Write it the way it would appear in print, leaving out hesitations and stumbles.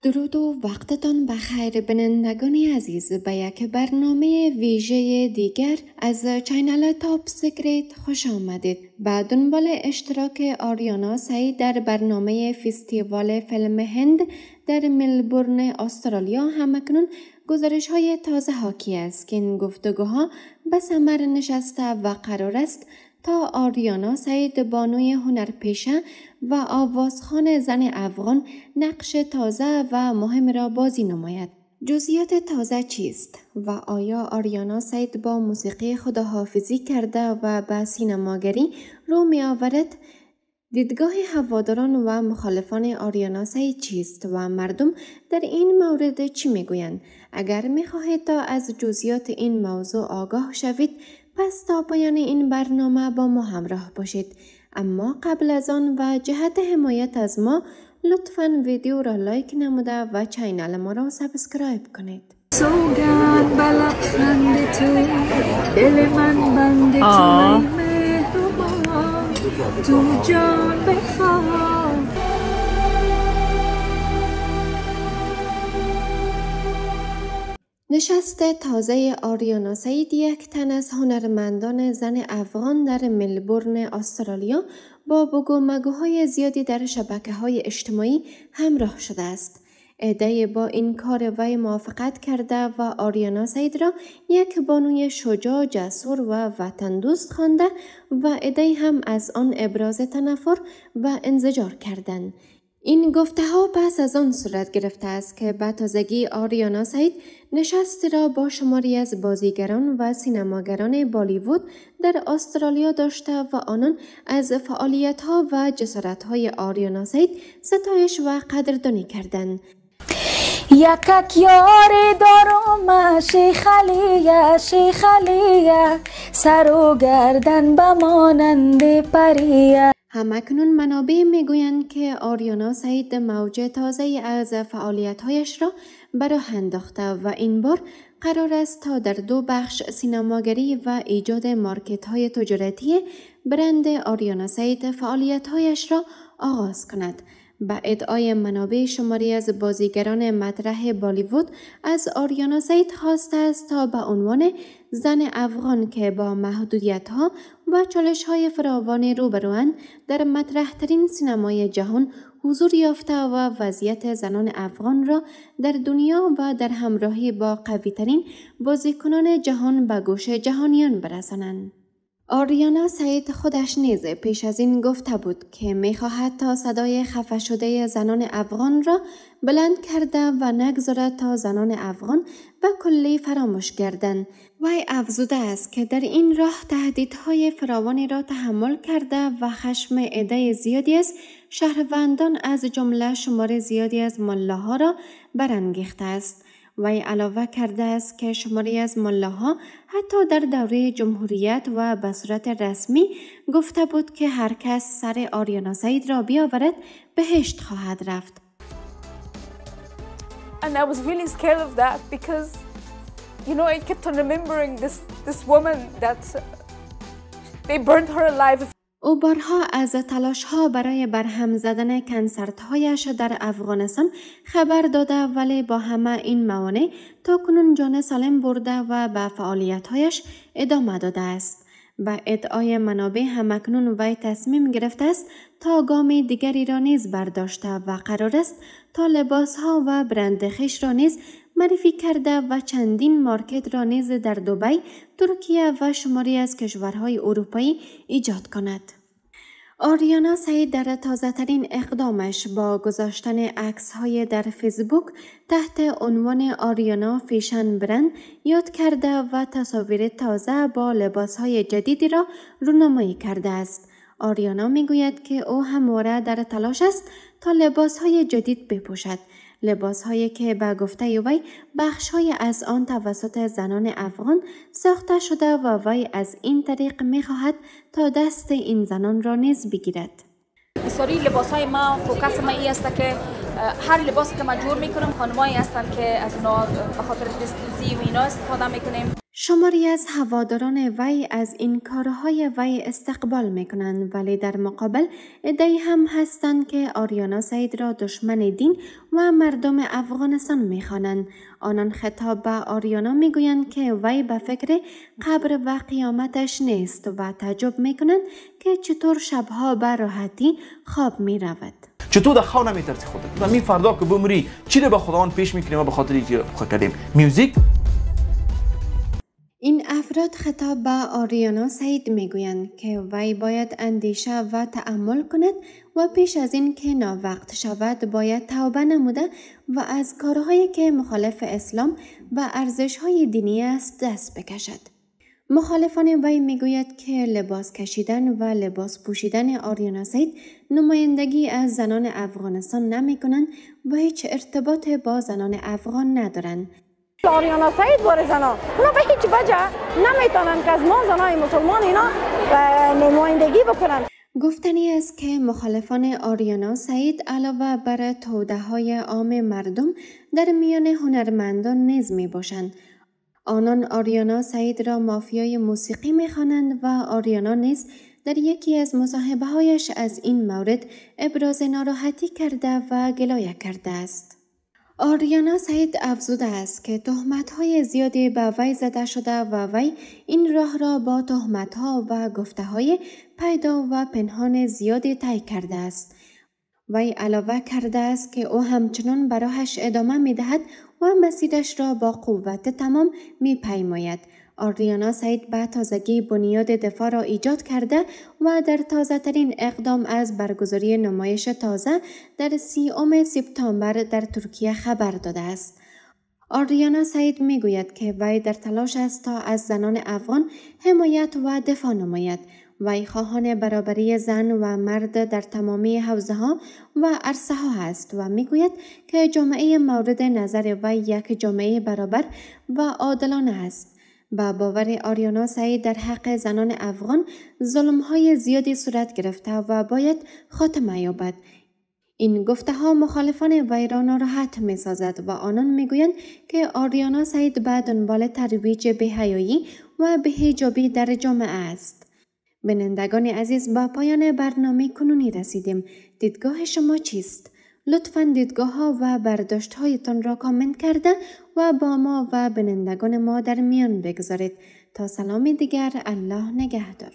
درود و وقتتان بخیر بینندگان عزیز، به یک برنامه ویژه دیگر از چینل تاپ سیکرت خوش آمدید. به دنبال اشتراک آریانا سعید در برنامه فستیوال فیلم هند در ملبورن استرالیا همکنون گزارش های تازه حاکی است که این گفتگوها به ثمر نشسته و قرار است تا آریانا سعید بانوی هنرپیشه و آوازخوان زن افغان نقش تازه و مهم را بازی نماید. جزئیات تازه چیست و آیا آریانا سعید با موسیقی خداحافظی کرده و به سینماگری رو می آورد؟ دیدگاه هواداران و مخالفان آریانا سعید چیست و مردم در این مورد چی می گویند؟ اگر می خواهید تا از جزئیات این موضوع آگاه شوید، پس تا پایان این برنامه با ما همراه باشید. اما قبل از آن و جهت حمایت از ما لطفاً ویدیو را لایک نموده و چینل ما را سابسکرایب کنید. سوگند بلخند تو دل من بند تو مهربان تو جان بخواه. نشست تازه آریانا سعید، یک تن از هنرمندان زن افغان در ملبورن استرالیا، با بگو مگوهای زیادی در شبکه‌های اجتماعی همراه شده است. عده‌ای با این کار وی موافقت کرده و آریانا سعید را یک بانوی شجاع، جسور و وطن دوست خوانده و عده‌ای هم از آن ابراز تنفر و انزجار کردند. این گفته ها پس از آن صورت گرفته است که به تازگی آریانا سعید نشستی را با شماری از بازیگران و سینماگران بالیوود در استرالیا داشته و آنان از فعالیت ها و جسارت های آریانا سعید ستایش و قدردانی کردند. یکک یاری دارم شیخلیه سر و گردن بمانند پریه. همکنون منابع میگویند که آریانا سعید موج تازه از فعالیت‌هایش را به راه انداخته و این بار قرار است تا در 2 بخش سینماگری و ایجاد مارکت‌های تجارتی برند آریانا سعید فعالیت‌هایش را آغاز کند. به ادعای منابع شماری از بازیگران مطرح بالیوود از آریانا سعید خواسته است تا به عنوان زن افغان که با محدودیت‌ها و چالش‌های فراوان روبروند در مطرح‌ترین سینمای جهان حضور یافته و وضعیت زنان افغان را در دنیا و در همراهی با قوی‌ترین بازیکنان جهان به گوش جهانیان برسانند. آریانا سعید خودش نیز پیش از این گفته بود که می‌خواهد تا صدای خفه شده زنان افغان را بلند کرده و نگذارد تا زنان افغان به کلی فراموش گردند. وی افزوده است که در این راه تهدیدهای فراوانی را تحمل کرده و خشم عده زیادی از شهروندان از جمله شمار زیادی از ملاها را برانگیخته است. وی علاوه کرده است که شماری از ملاها حتی در دوره جمهوریت و به صورت رسمی گفته بود که هر کس سر آریانا سعید را بیاورد بهشت خواهد رفت. And I was really scared of that because I kept on remembering this woman that they burned her alive. او بارها از تلاش‌ها برای برهم زدن کنسرت‌هایش در افغانستان خبر داده، ولی با همه این موانع تا کنون جان سالم برده و به فعالیت‌هایش ادامه داده است. به ادعای منابع همکنون وی تصمیم گرفته است تا گام دیگری را نیز برداشته و قرار است تا لباس‌ها و برند خویش را نیز معرفی کرده و چندین مارکت را نیز در دبی، ترکیه و شماری از کشورهای اروپایی ایجاد کند. آریانا سعید در تازه‌ترین اقدامش با گذاشتن عکس‌های در فیسبوک تحت عنوان آریانا فیشن برند یاد کرده و تصاویر تازه با لباس‌های جدیدی را رونمایی کرده است. آریانا میگوید که او همواره در تلاش است تا لباس‌های جدید بپوشد، لباس‌هایی که به گفته وی بخش‌های از آن توسط زنان افغان ساخته شده و وی از این طریق می‌خواهد تا دست این زنان را نیز بگیرد. بسیاری لباس‌های ما فوکس ما این است که هر لباسی که ما جور می‌کنیم خانمایی هستند که از اونا به خاطر دستوزی و اینا استفاده می‌کنیم. شماری از هواداران وی از این کارهای وی استقبال میکنند، ولی در مقابل عده‌ای هم هستند که آریانا سعید را دشمن دین و مردم افغانستان میخوانند. آنان خطاب به آریانا میگویند که وی به فکر قبر و قیامتش نیست و تعجب میکنند که چطور شبها به راحتی خواب میرود. چطور در خواب نمیترسی خودت؟ و می فردا که بمیری چی رو به خداوند پیش میکنیم و به خاطر اینکه کردیم میوزیک. این افراد خطاب به آریانا سعید میگویند که وی باید اندیشه و تأمل کند و پیش از این که ناوقت شود باید توبه نموده و از کارهایی که مخالف اسلام و ارزش‌های دینی است دست بکشد. مخالفان وی میگوید که لباس کشیدن و لباس پوشیدن آریانا سعید نمایندگی از زنان افغانستان نمی کنند و هیچ ارتباط با زنان افغان ندارند. آریانا سعید بار زنا اونا به هیچ وجه نمیتونن که از ما زنای مسلمان اینا نمایندگی بکنن. گفتنی است که مخالفان آریانا سعید علاوه بر توده‌های عام مردم در میان هنرمندان نیز می باشند. آنان آریانا سعید را مافیای موسیقی می‌خوانند و آریانا نیز در یکی از مصاحبه‌هایش از این مورد ابراز ناراحتی کرده و گلایه کرده است. آریانا سعید افزوده است که تهمت‌های زیادی به وی زده شده و وی این راه را با تهمت‌ها و گفته‌های پیدا و پنهان زیادی طی کرده است. وی علاوه کرده است که او همچنان به راهش ادامه می‌دهد و مسیرش را با قوت تمام می‌پیماید. آریانا سعید به تازگی بنیاد دفاع را ایجاد کرده و در تازه‌ترین اقدام از برگزاری نمایش تازه در 30 سپتامبر در ترکیه خبر داده است. آریانا سعید میگوید که وی در تلاش است تا از زنان افغان حمایت و دفاع نماید. وی خواهان برابری زن و مرد در تمامی حوزه‌ها و عرصه‌ها است و میگوید که جامعه مورد نظر وی یک جامعه برابر و عادلانه است. با باور آریانا سعید در حق زنان افغان ظلم‌های زیادی صورت گرفته و باید خاتمه یابد. این گفته‌ها مخالفان وی را ناراحت می‌سازد و آنان می‌گویند که آریانا سعید به دنبال ترویج بی‌حیایی و بی‌حجابی در جامعه است. بینندگان عزیز، با پایان برنامه کنونی رسیدیم. دیدگاه شما چیست؟ لطفاً دیدگاه ها و برداشت هایتان را کامنت کرده و با ما و بینندگان ما در میان بگذارید. تا سلام دیگر، الله نگهدار.